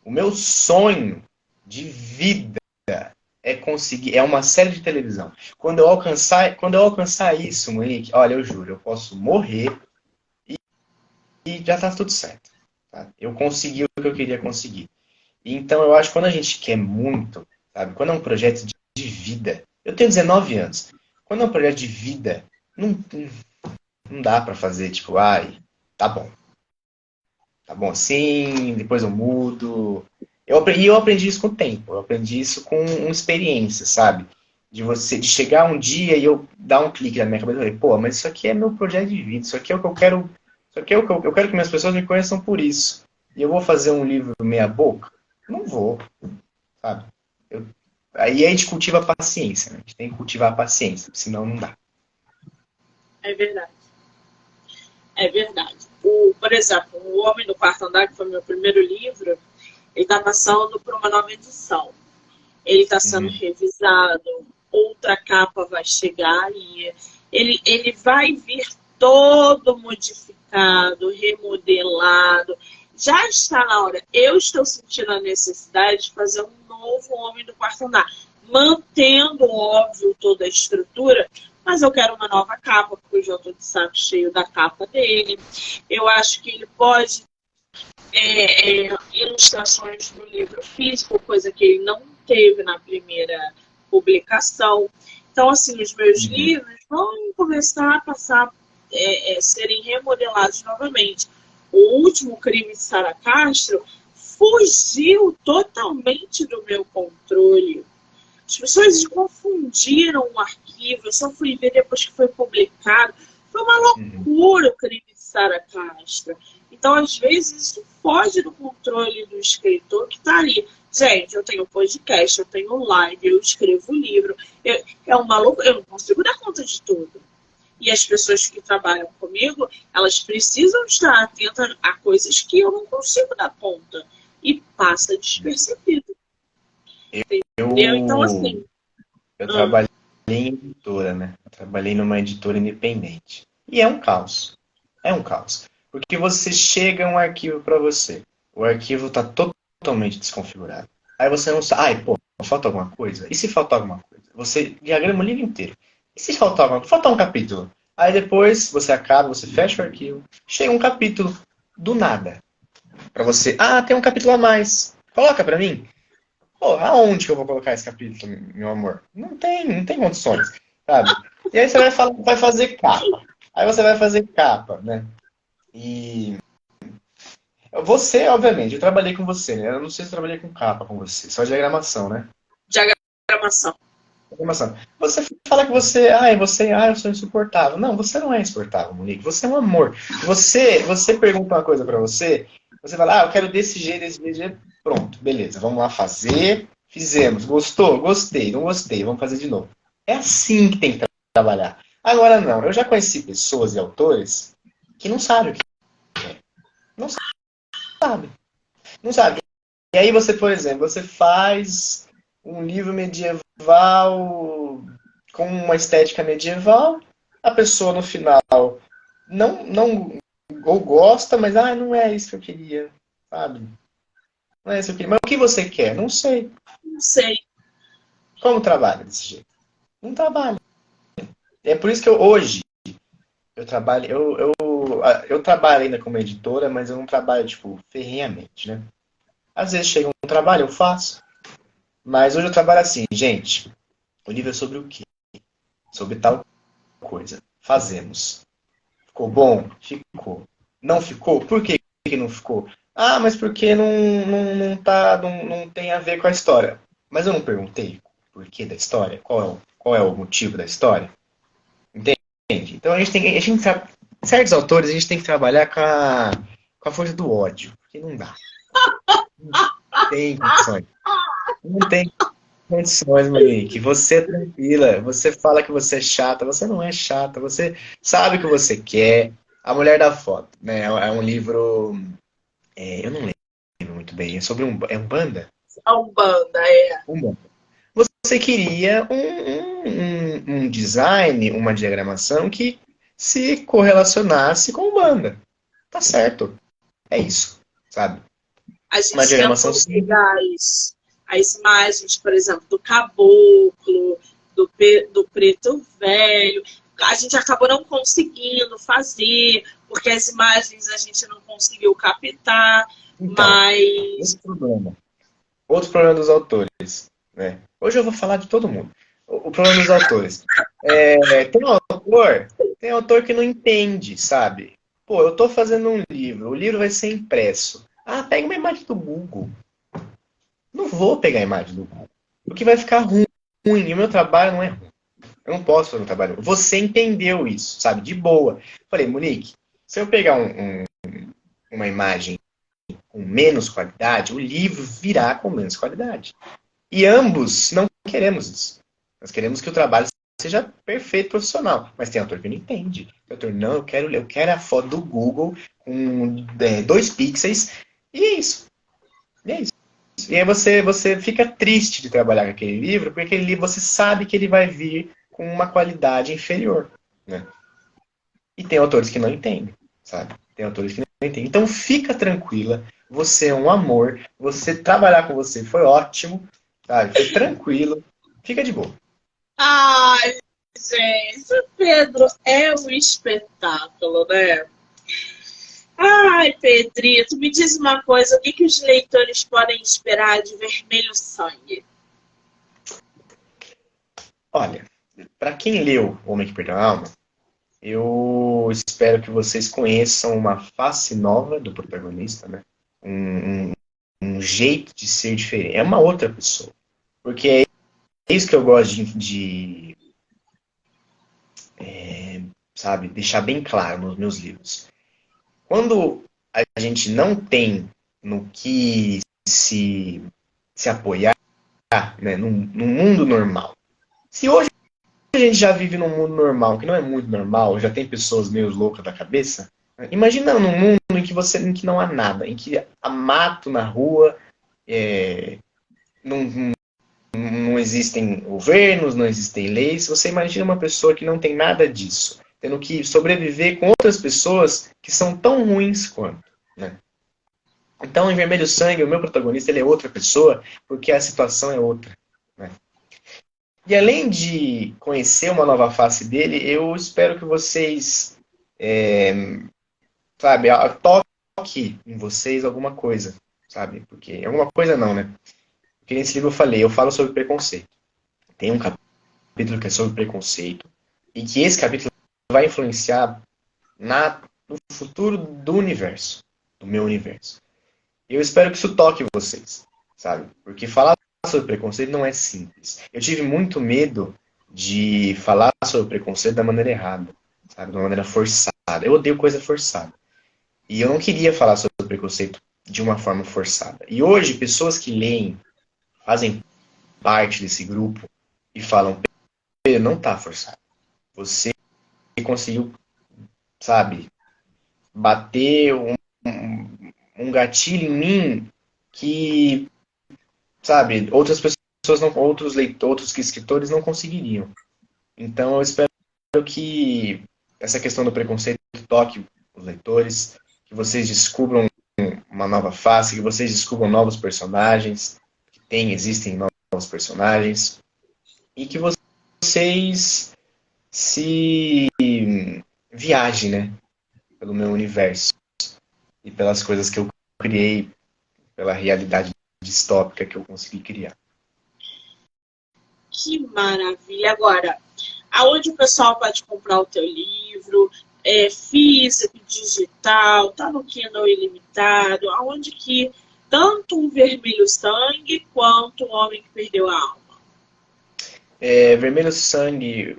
Speaker 2: O meu sonho de vida é uma série de televisão. Quando eu alcançar isso, Monique, olha, eu juro, eu posso morrer e já tá tudo certo. Tá? Eu consegui o que eu queria conseguir. Então eu acho que quando a gente quer muito, sabe? Quando é um projeto de vida, eu tenho 19 anos. Quando é um projeto de vida, não dá pra fazer tipo, ai, tá bom. Tá bom assim, depois eu mudo. Eu aprendi isso com o tempo, eu aprendi isso com uma experiência, sabe? De chegar um dia e eu dar um clique na minha cabeça e falei, pô, mas isso aqui é meu projeto de vida, isso aqui é o que eu quero, isso aqui é o que eu quero que minhas pessoas me conheçam por isso. E eu vou fazer um livro meia boca? Não vou, sabe? Aí a gente cultiva a paciência, né? A gente tem que cultivar a paciência, senão não dá.
Speaker 1: É verdade. É verdade. Por exemplo, O Homem do Quarto Andar, que foi meu primeiro livro, ele está passando por uma nova edição. Ele está sendo revisado, outra capa vai chegar e ele vai vir todo modificado, remodelado. Já está na hora. Eu estou sentindo a necessidade de fazer um novo Homem do Quarto Andar, mantendo, óbvio, toda a estrutura, mas eu quero uma nova capa, porque eu já estou de saco cheio da capa dele. Eu acho que ele pode ilustrações do livro físico, coisa que ele não teve na primeira publicação. Então, assim, os meus livros vão começar a passar, serem remodelados novamente. O último Crime de Sara Castro fugiu totalmente do meu controle. As pessoas confundiram o arquivo, eu só fui ver depois que foi publicado. Foi uma loucura o Crime de Sara Castro. Então, às vezes, isso foge do controle do escritor que está ali. Gente, eu tenho podcast, eu tenho live, eu escrevo livro. É uma loucura, eu não consigo dar conta de tudo. E as pessoas que trabalham comigo, elas precisam estar atentas a coisas que eu não consigo dar conta. E passa despercebido. Então, assim...
Speaker 2: Eu trabalhei em editora, né? Eu trabalhei numa editora independente. E é um caos. É um caos. Porque você chega um arquivo para você. O arquivo está totalmente desconfigurado. Aí você não sabe. Ai, pô, falta alguma coisa? E se faltar alguma coisa? Você diagrama o livro inteiro. E se faltar alguma coisa? Falta um capítulo. Aí depois você acaba, você fecha o arquivo. Chega um capítulo do nada. Para você. Ah, tem um capítulo a mais. Coloca para mim. Pô, aonde que eu vou colocar esse capítulo, meu amor? Não tem condições, sabe? E aí você vai falar, vai fazer capa. Aí você vai fazer capa, né? E você, obviamente, eu trabalhei com você, né? Eu não sei se eu trabalhei com capa com você, só diagramação, né?
Speaker 1: Diagramação.
Speaker 2: Diagramação. Você fala que eu sou insuportável. Não, você não é insuportável, Monique. Você é um amor. Você pergunta uma coisa pra você, você fala, eu quero desse jeito, desse jeito, desse jeito. Pronto, beleza, vamos lá fazer. Fizemos. Gostou? Gostei. Não gostei. Vamos fazer de novo. É assim que tem que trabalhar. Agora não. Eu já conheci pessoas e autores que não sabem o que é. Não sabem. Não sabem. E aí você, por exemplo, você faz um livro medieval com uma estética medieval, a pessoa no final não ou gosta, mas não é isso que eu queria, sabe? Não é isso que eu queria. Mas o que você quer? Não sei.
Speaker 1: Não sei.
Speaker 2: Como trabalha desse jeito? Não trabalha. É por isso que hoje eu trabalho, eu trabalho ainda como editora, mas eu não trabalho, tipo, ferrenhamente, né? Às vezes chega um trabalho, eu faço. Mas hoje eu trabalho assim, gente, o livro é sobre o quê? Sobre tal coisa. Fazemos. Ficou bom? Ficou. Não ficou? Por que que não ficou? Mas porque não tem a ver com a história. Mas eu não perguntei o porquê da história, qual é o motivo da história. Entende? Então certos autores a gente tem que trabalhar com a força do ódio, porque não dá. Não tem condições. Não tem condições, Monique. Você é tranquila. Você fala que você é chata. Você não é chata. Você sabe o que você quer. A Mulher da Foto, né? É um livro. Eu não lembro muito bem. É sobre um banda?
Speaker 1: A Umbanda, é.
Speaker 2: Um banda. Você queria um design, uma diagramação que se correlacionasse com o banda. Tá certo. É isso, sabe?
Speaker 1: A
Speaker 2: Uma
Speaker 1: gente
Speaker 2: diagramação
Speaker 1: tentou
Speaker 2: simples.
Speaker 1: pegar as imagens, por exemplo, do caboclo, do preto velho. A gente acabou não conseguindo fazer, porque as imagens a gente não conseguiu captar,
Speaker 2: Então,
Speaker 1: mas
Speaker 2: outro problema. Outro problema dos autores, né? Hoje eu vou falar de todo mundo. O problema dos autores. Tem autor que não entende, sabe? Pô, eu tô fazendo um livro, o livro vai ser impresso. Pega uma imagem do Google. Não vou pegar a imagem do Google. Porque vai ficar ruim. E o meu trabalho não é ruim. Eu não posso fazer um trabalho ruim. Você entendeu isso, sabe? De boa. Falei, Monique, se eu pegar uma imagem com menos qualidade, o livro virá com menos qualidade. E ambos não queremos isso. Nós queremos que o trabalho seja perfeito, profissional. Mas tem autor que não entende. Tem autor, não, eu quero a foto do Google com 2 pixels. E é isso. E é isso. E aí você fica triste de trabalhar com aquele livro, porque aquele livro você sabe que ele vai vir com uma qualidade inferior. Né? E tem autores que não entendem, sabe? Tem autores que não entendem. Então fica tranquila, você é um amor, você trabalhar com você foi ótimo, sabe? Foi tranquilo, fica de boa.
Speaker 1: ai, gente, o Pedro é um espetáculo, né? Ai, Pedrito, me diz uma coisa, o que os leitores podem esperar de Vermelho Sangue?
Speaker 2: Olha, para quem leu O Homem que Perdeu a Alma, eu espero que vocês conheçam uma face nova do protagonista, né? Um jeito de ser diferente. É uma outra pessoa. Porque é isso que eu gosto sabe, deixar bem claro nos meus livros. Quando a gente não tem no que se apoiar, né, num mundo normal. Se hoje a gente já vive num mundo normal, que não é muito normal, já tem pessoas meio loucas da cabeça, né, imagina num mundo em que não há nada, em que há mato na rua, não, não existem governos, não existem leis. Você imagina uma pessoa que não tem nada disso, tendo que sobreviver com outras pessoas que são tão ruins quanto. Né? Então, em Vermelho Sangue, o meu protagonista ele é outra pessoa, porque a situação é outra. Né? E além de conhecer uma nova face dele, eu espero que vocês, sabe, toque em vocês alguma coisa, sabe? Porque alguma coisa não, né? Porque nesse livro eu falo sobre preconceito. Tem um capítulo que é sobre preconceito, e que esse capítulo vai influenciar no futuro do universo, do meu universo. E eu espero que isso toque vocês, sabe? Porque falar sobre preconceito não é simples. Eu tive muito medo de falar sobre preconceito da maneira errada, sabe? De uma maneira forçada. Eu odeio coisa forçada. E eu não queria falar sobre preconceito de uma forma forçada. E hoje, pessoas que leem, fazem parte desse grupo e falam, Pedro, não tá forçado. Você conseguiu, sabe, bater um gatilho em mim que, sabe, outras pessoas não, outros escritores não conseguiriam. Então eu espero que essa questão do preconceito toque os leitores, que vocês descubram uma nova face, que vocês descubram novos personagens, existem novos personagens, e que vocês se viajem, né, pelo meu universo e pelas coisas que eu criei, pela realidade distópica que eu consegui criar.
Speaker 1: Que maravilha! Agora, aonde o pessoal pode comprar o teu livro? É físico, digital, tá no Kindle ilimitado? Aonde que tanto o Vermelho Sangue quanto o Homem que Perdeu a Alma?
Speaker 2: Vermelho Sangue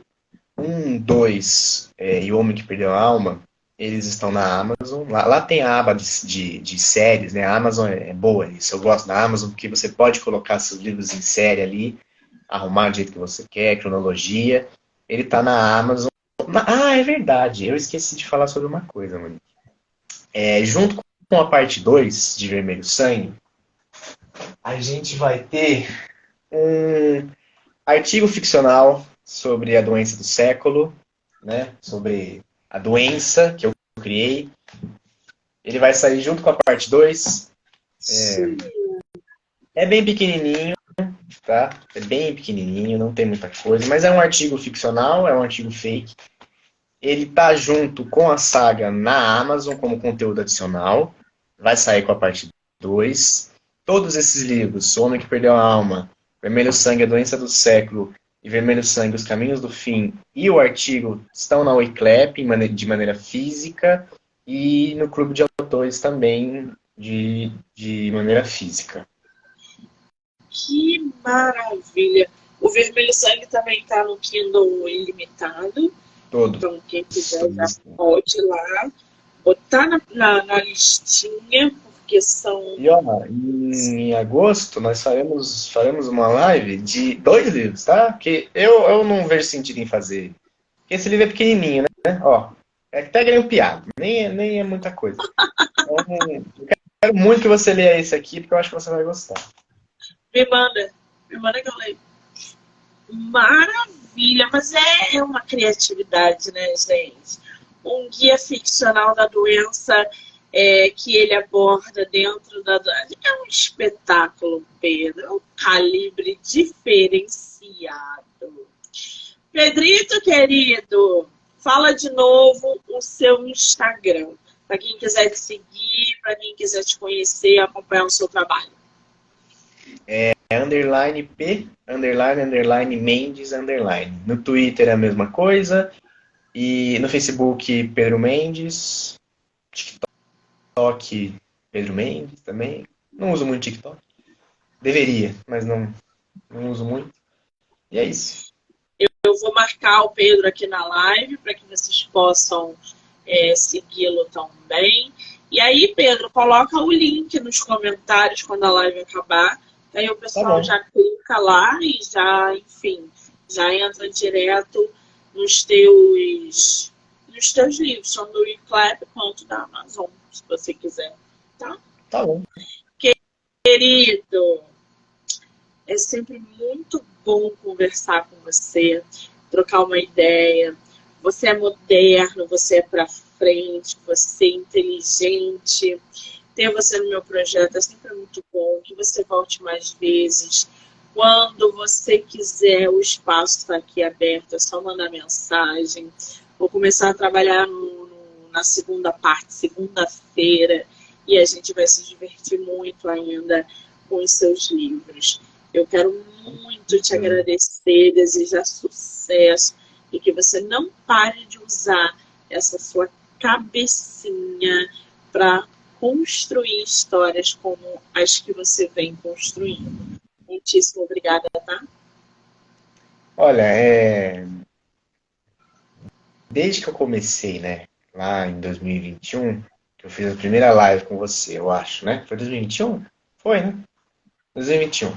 Speaker 2: 1, 2 e O Homem que Perdeu a Alma, eles estão na Amazon. Lá tem a aba de séries, né? A Amazon é boa nisso. Eu gosto da Amazon porque você pode colocar seus livros em série ali, arrumar do jeito que você quer, cronologia. Ele tá na Amazon. É verdade. Eu esqueci de falar sobre uma coisa, mano. Junto com a parte 2 de Vermelho Sangue, a gente vai ter um artigo ficcional sobre a doença do século, né? Sobre a doença que eu criei. Ele vai sair junto com a parte 2. É bem pequenininho, tá? É bem pequenininho, não tem muita coisa, mas é um artigo ficcional, é um artigo fake. Ele tá junto com a saga na Amazon como conteúdo adicional. Vai sair com a parte 2. Todos esses livros, O Homem que Perdeu a Alma, Vermelho Sangue, A Doença do Século e Vermelho Sangue, Os Caminhos do Fim e o artigo estão na Wiclap de maneira física e no Clube de Autores também de maneira física.
Speaker 1: Que maravilha! O Vermelho Sangue também está no Kindle ilimitado.
Speaker 2: Todos.
Speaker 1: Então, quem quiser já pode ir lá, botar na listinha, porque são...
Speaker 2: E ó, em agosto nós faremos uma live de 2 livros, tá? Porque eu não vejo sentido em fazer. Porque esse livro é pequenininho, né? Ó, até grampeado, nem é muita coisa. Então, eu quero muito que você leia esse aqui, porque eu acho que você vai gostar.
Speaker 1: Me manda que eu leio. Maravilha, mas é uma criatividade, né, gente? Um guia ficcional da doença que ele aborda dentro da... É um espetáculo, Pedro, é um calibre diferenciado. Pedrito, querido, fala de novo o seu Instagram, para quem quiser te seguir, para quem quiser te conhecer, acompanhar o seu trabalho.
Speaker 2: Underline P, underline Mendes, underline. No Twitter é a mesma coisa. E no Facebook, Pedro Mendes. TikTok, Pedro Mendes também. Não uso muito TikTok. Deveria, mas não uso muito. E é isso.
Speaker 1: Eu vou marcar o Pedro aqui na live para que vocês possam segui-lo também. E aí, Pedro, coloca o link nos comentários quando a live acabar. Aí o pessoal já clica lá e já, enfim, já entra direto nos teus livros, tanto do Wiclap quanto da Amazon, se você quiser, tá?
Speaker 2: Tá bom.
Speaker 1: Querido, é sempre muito bom conversar com você, trocar uma ideia. Você é moderno, você é pra frente, você é inteligente. Ter você no meu projeto é sempre muito bom, que você volte mais vezes. Quando você quiser, o espaço está aqui aberto, é só mandar mensagem. Vou começar a trabalhar na segunda parte, segunda-feira, e a gente vai se divertir muito ainda com os seus livros. Eu quero muito te agradecer, desejar sucesso e que você não pare de usar essa sua cabecinha para construir histórias como as que você vem construindo. Muitíssimo obrigada, tá?
Speaker 2: Olha, desde que eu comecei, né, lá em 2021, que eu fiz a primeira live com você, eu acho, né? Foi 2021? Foi, né? 2021.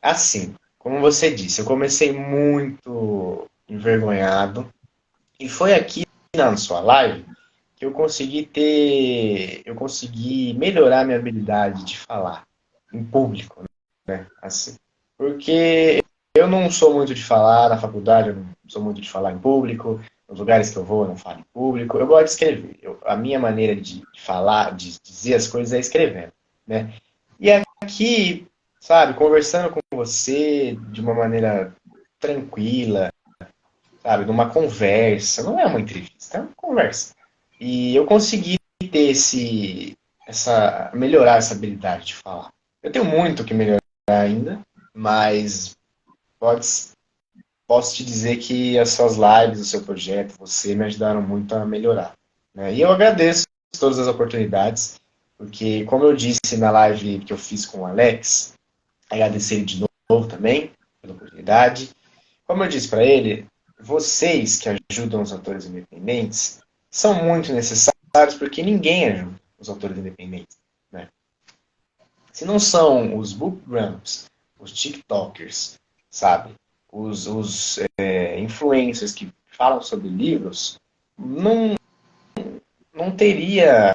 Speaker 2: Assim, como você disse, eu comecei muito envergonhado e foi aqui na sua live que eu consegui melhorar minha habilidade de falar em público, né? Assim, porque eu não sou muito de falar na faculdade, eu não sou muito de falar em público, nos lugares que eu vou eu não falo em público, eu gosto de escrever. A minha maneira de falar, de dizer as coisas é escrevendo, né? E aqui, sabe, conversando com você de uma maneira tranquila, sabe, numa conversa, não é uma entrevista, é uma conversa. E eu consegui ter melhorar essa habilidade de falar. Eu tenho muito que melhorar ainda, mas pode, posso te dizer que as suas lives, o seu projeto, você me ajudaram muito a melhorar, né? E eu agradeço todas as oportunidades, porque como eu disse na live que eu fiz com o Alex, agradecer ele de novo também pela oportunidade. Como eu disse para ele, vocês que ajudam os autores independentes são muito necessários porque ninguém ajuda os autores independentes, né? Se não são os bookgrams, os tiktokers, sabe? Os influencers que falam sobre livros, não, não teria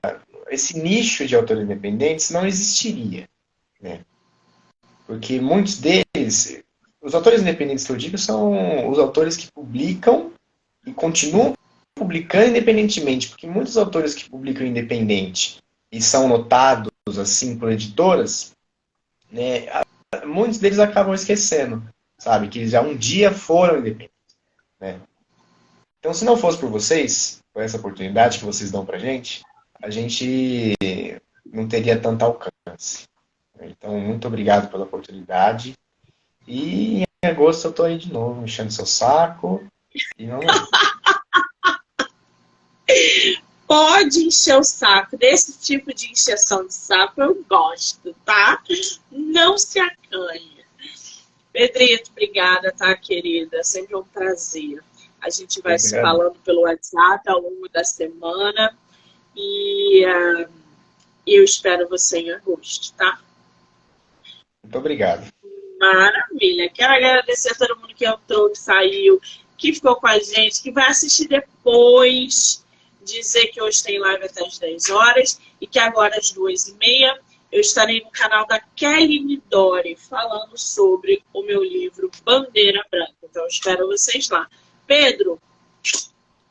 Speaker 2: esse nicho de autores independentes, não existiria, né? Porque muitos deles, os autores independentes que eu digo são os autores que publicam e continuam publicando independentemente, porque muitos autores que publicam independente e são notados assim por editoras, né, muitos deles acabam esquecendo, sabe, que já um dia foram independentes, né? Então, se não fosse por vocês, por essa oportunidade que vocês dão pra a gente não teria tanto alcance. Então, muito obrigado pela oportunidade. E em agosto eu tô aí de novo, enchendo seu saco. E vamos lá.
Speaker 1: Pode encher o saco. Desse tipo de encheção de saco eu gosto, tá? Não se acanhe. Pedrito, obrigada, tá, querida? Sempre um prazer. A gente vai se
Speaker 2: Obrigado.
Speaker 1: falando pelo WhatsApp ao longo da semana e eu espero você em agosto, tá?
Speaker 2: Muito obrigado.
Speaker 1: Maravilha. Quero agradecer a todo mundo que entrou, que saiu, que ficou com a gente, que vai assistir depois, dizer que hoje tem live até as 10 horas e que agora às 2h30 eu estarei no canal da Kelly Midori falando sobre o meu livro Bandeira Branca. Então, eu espero vocês lá. Pedro,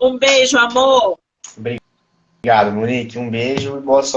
Speaker 1: um beijo, amor!
Speaker 2: Obrigado, Monique. Um beijo e boa sorte.